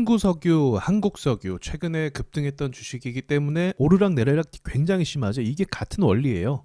흥구석유, 한국석유 최근에 급등했던 주식이기 때문에 오르락내리락이 굉장히 심하죠. 이게 같은 원리예요.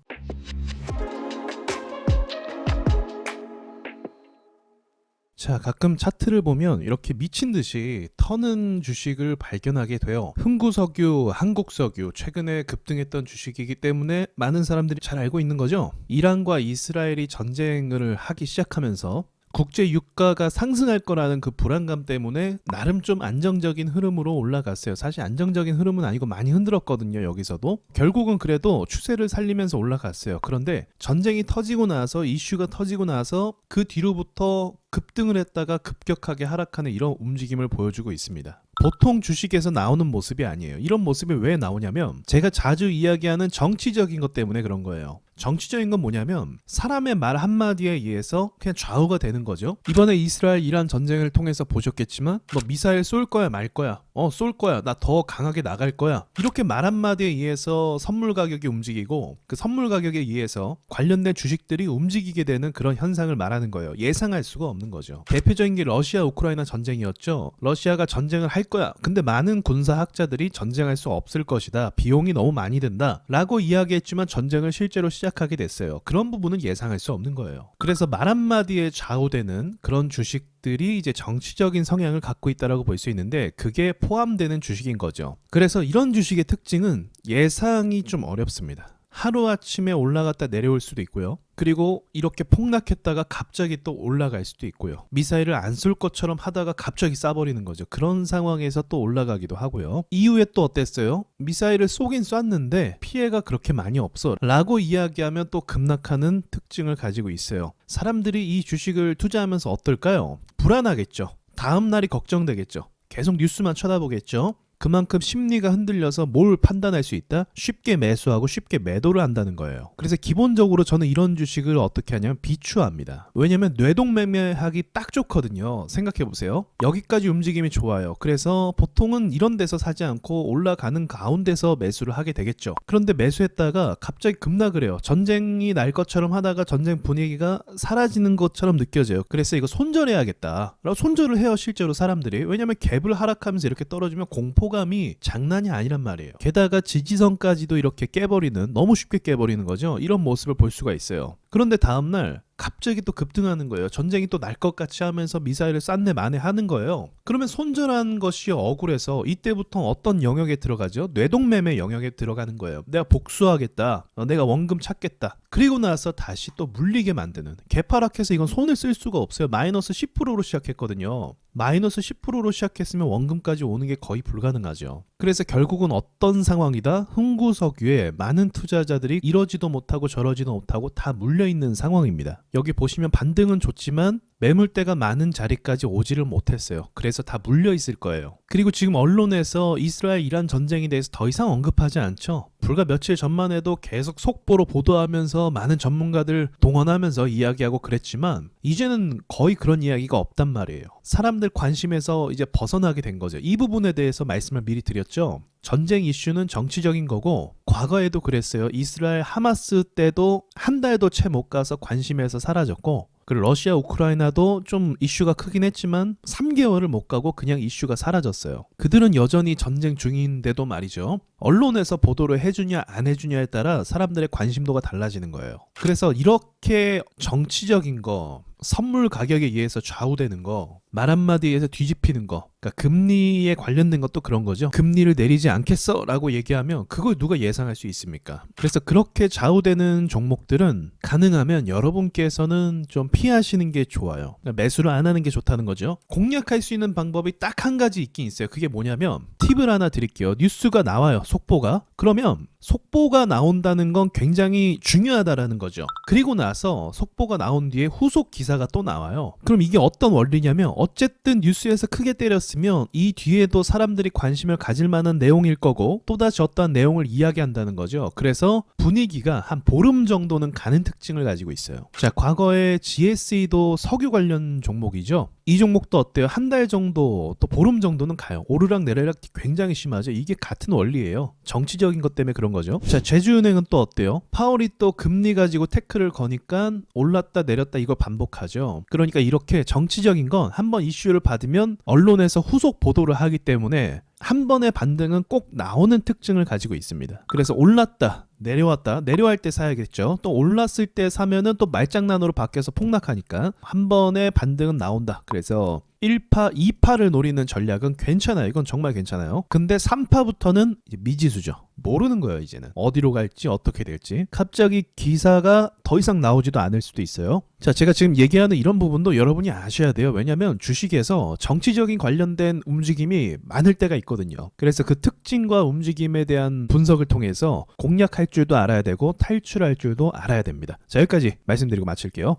자, 가끔 차트를 보면 이렇게 미친 듯이 터는 주식을 발견하게 돼요. 흥구석유, 한국석유 최근에 급등했던 주식이기 때문에 많은 사람들이 잘 알고 있는 거죠. 이란과 이스라엘이 전쟁을 하기 시작하면서 국제 유가가 상승할 거라는 그 불안감 때문에 나름 좀 안정적인 흐름으로 올라갔어요. 사실 안정적인 흐름은 아니고 많이 흔들었거든요. 여기서도 결국은 그래도 추세를 살리면서 올라갔어요. 그런데 전쟁이 터지고 나서, 이슈가 터지고 나서 그 뒤로부터 급등을 했다가 급격하게 하락하는 이런 움직임을 보여주고 있습니다. 보통 주식에서 나오는 모습이 아니에요. 이런 모습이 왜 나오냐면 제가 자주 이야기하는 정치적인 것 때문에 그런 거예요. 정치적인 건 뭐냐면 사람의 말 한마디에 의해서 그냥 좌우가 되는 거죠. 이번에 이스라엘 이란 전쟁을 통해서 보셨겠지만 너 미사일 쏠 거야 말 거야, 쏠 거야, 나 더 강하게 나갈 거야, 이렇게 말 한마디에 의해서 선물 가격이 움직이고 그 선물 가격에 의해서 관련된 주식들이 움직이게 되는 그런 현상을 말하는 거예요. 예상할 수가 없는 거죠. 대표적인 게 러시아 우크라이나 전쟁이었죠. 러시아가 전쟁을 할 거야, 근데 많은 군사학자들이 전쟁할 수 없을 것이다, 비용이 너무 많이 든다 라고 이야기했지만 전쟁을 실제로 시작하게 됐어요. 그런 부분은 예상할 수 없는 거예요. 그래서 말 한마디에 좌우되는 그런 주식들이 이제 정치적인 성향을 갖고 있다라고 볼 수 있는데 그게 포함되는 주식인 거죠. 그래서 이런 주식의 특징은 예상이 좀 어렵습니다. 하루아침에 올라갔다 내려올 수도 있고요. 그리고 이렇게 폭락했다가 갑자기 또 올라갈 수도 있고요. 미사일을 안 쏠 것처럼 하다가 갑자기 쏴버리는 거죠. 그런 상황에서 또 올라가기도 하고요. 이후에 또 어땠어요? 미사일을 쏘긴 쐈는데 피해가 그렇게 많이 없어 라고 이야기하면 또 급락하는 특징을 가지고 있어요. 사람들이 이 주식을 투자하면서 어떨까요? 불안하겠죠. 다음 날이 걱정되겠죠. 계속 뉴스만 쳐다보겠죠. 그만큼 심리가 흔들려서 뭘 판단할 수 있다? 쉽게 매수하고 쉽게 매도를 한다는 거예요. 그래서 기본적으로 저는 이런 주식을 어떻게 하냐면 비추합니다. 왜냐면 뇌동매매하기 딱 좋거든요. 생각해보세요. 여기까지 움직임이 좋아요. 그래서 보통은 이런 데서 사지 않고 올라가는 가운데서 매수를 하게 되겠죠. 그런데 매수했다가 갑자기 급락을 해요. 전쟁이 날 것처럼 하다가 전쟁 분위기가 사라지는 것처럼 느껴져요. 그래서 이거 손절해야겠다 라고 손절을 해요. 실제로 사람들이. 왜냐면 갭을 하락하면서 이렇게 떨어지면 공포감이 장난이 아니란 말이에요. 게다가 지지선까지도 이렇게 깨버리는, 너무 쉽게 깨버리는 거죠. 이런 모습을 볼 수가 있어요. 그런데 다음날 갑자기 또 급등하는 거예요. 전쟁이 또 날 것 같이 하면서 미사일을 싼내 만에 하는 거예요. 그러면 손절한 것이 억울해서 이때부터 어떤 영역에 들어가죠? 뇌동매매 영역에 들어가는 거예요. 내가 복수하겠다, 내가 원금 찾겠다. 그리고 나서 다시 또 물리게 만드는, 개파락해서 이건 손을 쓸 수가 없어요. 마이너스 10%로 시작했거든요. 마이너스 10%로 시작했으면 원금까지 오는 게 거의 불가능하죠. 그래서 결국은 어떤 상황이다? 흥구석유에 많은 투자자들이 이러지도 못하고 저러지도 못하고 다 물려있는 상황입니다. 여기 보시면 반등은 좋지만 매물대가 많은 자리까지 오지를 못했어요. 그래서 다 물려있을 거예요. 그리고 지금 언론에서 이스라엘 이란 전쟁에 대해서 더 이상 언급하지 않죠. 불과 며칠 전만 해도 계속 속보로 보도하면서 많은 전문가들 동원하면서 이야기하고 그랬지만 이제는 거의 그런 이야기가 없단 말이에요. 사람들 관심에서 이제 벗어나게 된 거죠. 이 부분에 대해서 말씀을 미리 드렸죠. 전쟁 이슈는 정치적인 거고 과거에도 그랬어요. 이스라엘 하마스 때도 한 달도 채 못 가서 관심에서 사라졌고, 그리고 러시아 우크라이나도 좀 이슈가 크긴 했지만 3개월을 못 가고 그냥 이슈가 사라졌어요. 그들은 여전히 전쟁 중인데도 말이죠. 언론에서 보도를 해주냐 안 해주냐에 따라 사람들의 관심도가 달라지는 거예요. 그래서 이렇게 정치적인 거, 선물 가격에 의해서 좌우되는 거, 말 한마디에서 뒤집히는 거, 그러니까 금리에 관련된 것도 그런 거죠. 금리를 내리지 않겠어 라고 얘기하면 그걸 누가 예상할 수 있습니까? 그래서 그렇게 좌우되는 종목들은 가능하면 여러분께서는 좀 피하시는 게 좋아요. 그러니까 매수를 안 하는 게 좋다는 거죠. 공략할 수 있는 방법이 딱 한 가지 있긴 있어요. 그게 뭐냐면 팁을 하나 드릴게요. 뉴스가 나와요. 속보가. 그러면 속보가 나온다는 건 굉장히 중요하다라는 거죠. 그리고 나서 속보가 나온 뒤에 후속 기사가 또 나와요. 그럼 이게 어떤 원리냐면 어쨌든 뉴스에서 크게 때렸으면 이 뒤에도 사람들이 관심을 가질 만한 내용일 거고 또다시 어떠한 내용을 이야기한다는 거죠. 그래서 분위기가 한 보름 정도는 가는 특징을 가지고 있어요. 자, 과거에 GSE도 석유 관련 종목이죠. 이 종목도 어때요? 한 달 정도 또 보름 정도는 가요. 오르락내리락 굉장히 심하죠. 이게 같은 원리예요. 정치적인 것 때문에 그런 거죠. 자, 제주은행은 또 어때요? 파월이 또 금리 가지고 태클을 거니까 올랐다 내렸다 이걸 반복하는 강력하죠. 그러니까 이렇게 정치적인 건 한번 이슈를 받으면 언론에서 후속 보도를 하기 때문에 한 번의 반등은 꼭 나오는 특징을 가지고 있습니다. 그래서 올랐다, 내려왔다, 내려갈 때 사야겠죠. 또 올랐을 때 사면은 또 말장난으로 바뀌어서 폭락하니까 한 번의 반등은 나온다. 그래서 1파, 2파를 노리는 전략은 괜찮아요. 이건 정말 괜찮아요. 근데 3파부터는 미지수죠. 모르는 거예요, 이제는. 어디로 갈지, 어떻게 될지. 갑자기 기사가 더 이상 나오지도 않을 수도 있어요. 자, 제가 지금 얘기하는 이런 부분도 여러분이 아셔야 돼요. 왜냐면 주식에서 정치적인 관련된 움직임이 많을 때가 있거든요. 그래서 그 특징과 움직임에 대한 분석을 통해서 공략할 줄도 알아야 되고 탈출할 줄도 알아야 됩니다. 자, 여기까지 말씀드리고 마칠게요.